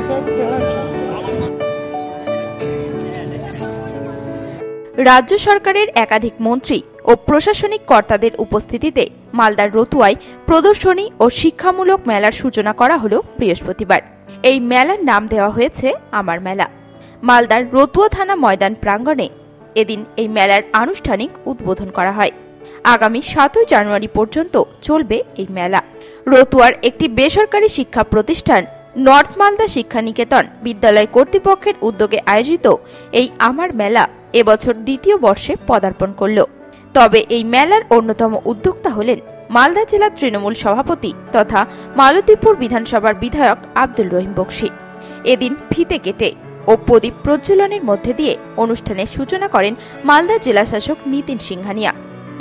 এসব দেখা চলে। রাজ্য সরকারের একাধিক মন্ত্রী ও প্রশাসনিক কর্তাদের উপস্থিতিতে মালদার রতুয়ায় প্রদর্শনী ও শিক্ষামূলক মেলার সূচনা করা হলো বৃহস্পতিবার। এই মেলার নাম দেওয়া হয়েছে আমার মেলা। মালদার রতুয়া থানা ময়দান প্রাঙ্গণে এদিন এই মেলার আনুষ্ঠানিক উদ্বোধন করা হয়। আগামী 7 জানুয়ারি পর্যন্ত চলবে এই মেলা। রতুয়ার একটি বেসরকারি শিক্ষা প্রতিষ্ঠান নর্থ মালদা শিক্ষানিকেতন বিদ্যালয় কর্তৃপক্ষের উদ্যোগে আয়োজিত এই আমার মেলা এবছর দ্বিতীয় বর্ষে পদার্পণ করল। তবে এই মেলার অন্যতম উদ্যোক্তা হলেন মালদা জেলা তৃণমূল সভাপতি তথা মালতীপুর বিধানসভার বিধায়ক আব্দুল রহিম বক্সী। এদিন ফিতে কেটে ও প্রদীপ প্রজ্বলনের মধ্যে দিয়ে অনুষ্ঠানের সূচনা করেন মালদা জেলা শাসক নিতিন সিংহানিয়া।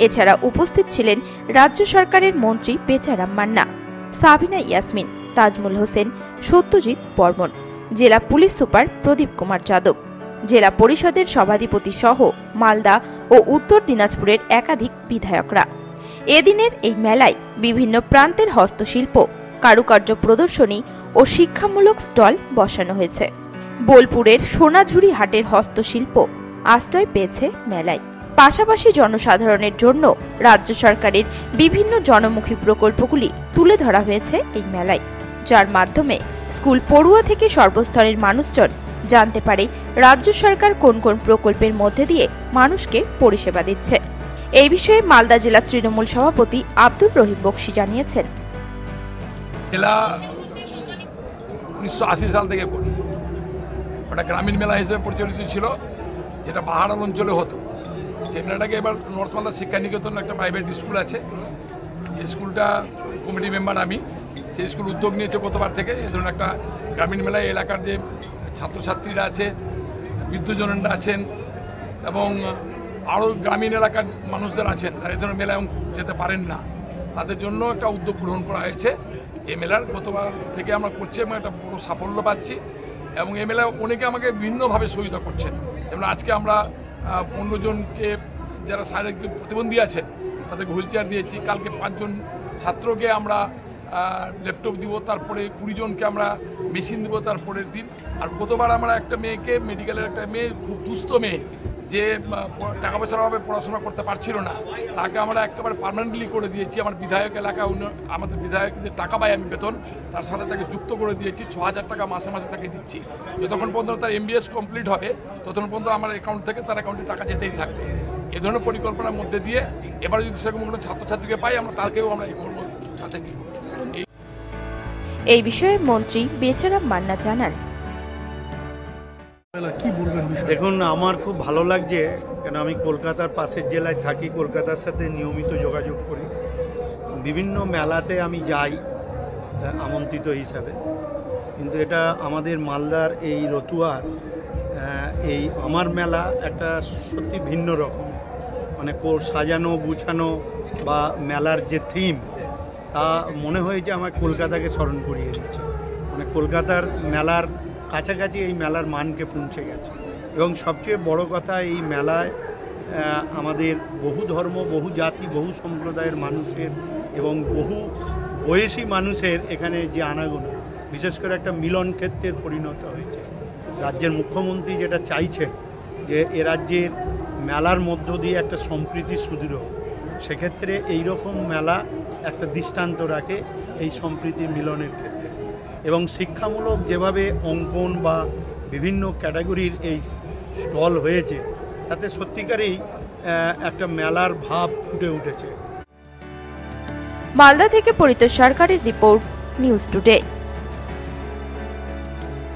এছাড়া উপস্থিত ছিলেন রাজ্য সরকারের মন্ত্রী বেচারাম মান্না, সাবিনা ইয়াসমিন, তাজমুল হোসেন, সত্যজিৎ বর্মন, জেলা পুলিশ সুপার প্রদীপ কুমার যাদব, জেলা পরিষদের সভাধিপতি সহ মালদা ও উত্তর দিনাজপুরের একাধিক বিধায়করা। এদিনের এই মেলায় বিভিন্ন প্রান্তের হস্তশিল্প, কারুকার্য প্রদর্শনী ও শিক্ষামূলক স্টল বসানো হয়েছে। বোলপুরের সোনাঝুরি হাটের হস্তশিল্প আশ্রয় পেয়েছে মেলায়। পাশাপাশি জনসাধারণের জন্য রাজ্য সরকারের বিভিন্ন জনমুখী প্রকল্পগুলি তুলে ধরা হয়েছে এই মেলায়, যার মাধ্যমে স্কুল পড়ুয়া থেকে সর্বস্তরের মানুষজন জানতে পারে রাজ্য সরকার কোন কোন প্রকল্পের মধ্যে দিয়ে মানুষকে পরিষেবা দিচ্ছে। এই বিষয়ে মালদা জেলা তৃণমূল সভাপতি আব্দুল রহিম বক্সী জানিয়েছেন, মেলা 1980 সাল থেকে করি। ওটা গ্রামীণ মেলা হিসেবে পরিচালিত ছিল, যেটা পাহাড় অঞ্চলে হতো। সেই মেলাটাকে এবার নর্থ মালদা শিক্ষানিকেতন একটা প্রাইভেট স্কুল আছে, এই স্কুলটা কমিটি মেম্বার আমি। সেই স্কুল উদ্যোগ নিয়েছে গতবার থেকে এই ধরনের একটা গ্রামীণ মেলায় এলাকার যে ছাত্রছাত্রীরা আছে, বৃদ্ধজনেরা আছেন এবং আরও গ্রামীণ এলাকার মানুষদের আছেন, তারা এই ধরনের মেলায় যেতে পারেন না, তাদের জন্য একটা উদ্যোগ গ্রহণ করা হয়েছে। এই মেলার গতবার থেকে আমরা করছি এবং একটা বড় সাফল্য পাচ্ছি এবং এই মেলায় অনেকে আমাকে ভিন্নভাবে সহায়তা করছেন। যেমন আজকে আমরা 15 জনকে যারা শারীরিক প্রতিবন্ধী আছেন তাদেরকে হুইল চেয়ার দিয়েছি। কালকে 5 জন ছাত্রকে আমরা ল্যাপটপ দিব, তারপরে 20 জনকে আমরা মেশিন দিব তারপরের দিন। আর গতবার আমরা একটা মেয়েকে, মেডিকেলের একটা মেয়ে, খুব দুস্থ মেয়ে, যে টাকা পয়সার অভাবে পড়াশোনা করতে পারছিল না, তাকে আমরা একেবারে পার্মানেন্টলি করে দিয়েছি। আমার বিধায়ক এলাকা আমাদের বিধায়ক যে টাকা পাই আমি বেতন, তার সাথে তাকে যুক্ত করে দিয়েছি। 6000 টাকা মাসে মাসে তাকে দিচ্ছি। যতক্ষণ পর্যন্ত তার MBS কমপ্লিট হবে ততক্ষণ পর্যন্ত আমার অ্যাকাউন্ট থেকে তার অ্যাকাউন্টে টাকা যেতেই থাকবে। এ ধরনের পরিকল্পনার মধ্যে দিয়ে এবার যদি সেরকম কোনো ছাত্রছাত্রীকে পাই আমরা তাকেও আমরা এই করবো সাথে। এই বিষয়ে মন্ত্রী বেচারাম মান্না জানান, দেখুন, আমার খুব ভালো লাগছে, কেন আমি কলকাতার পাশের জেলায় থাকি, কলকাতার সাথে নিয়মিত যোগাযোগ করি। বিভিন্ন মেলাতে আমি যাই আমন্ত্রিত হিসাবে, কিন্তু এটা আমাদের মালদার এই রতুয়ার এই আমার মেলা একটা সত্যি ভিন্ন রকম। মানে সাজানো গুছানো বা মেলার যে থিম, তা মনে হয়েছে আমার কলকাতাকে স্মরণ করিয়ে দিচ্ছে। মানে কলকাতার মেলার কাছাকাছি এই মেলার মানকে পৌঁছে গেছে। এবং সবচেয়ে বড় কথা, এই মেলায় আমাদের বহু ধর্ম, বহু জাতি, বহু সম্প্রদায়ের মানুষের এবং বহু বয়সী মানুষের এখানে যে আনাগোনা, বিশেষ করে একটা মিলন ক্ষেত্রের পরিণত হয়েছে। রাজ্যের মুখ্যমন্ত্রী যেটা চাইছেন যে এ রাজ্যের মেলার মধ্য দিয়ে একটা সম্প্রীতি সুদৃঢ়, সেক্ষেত্রে এই রকম মেলা একটা দৃষ্টান্ত রাখে এই সম্প্রীতি মিলনের ক্ষেত্রে। এবং শিক্ষামূলক যেভাবে অঙ্কন বা বিভিন্ন ক্যাটাগরির এই স্টল হয়েছে, তাতে সত্যিকারেই একটা মেলার ভাব ফুটে উঠেছে। মালদা থেকে পরিতোষ সরকারের রিপোর্ট, নিউজ টুডে।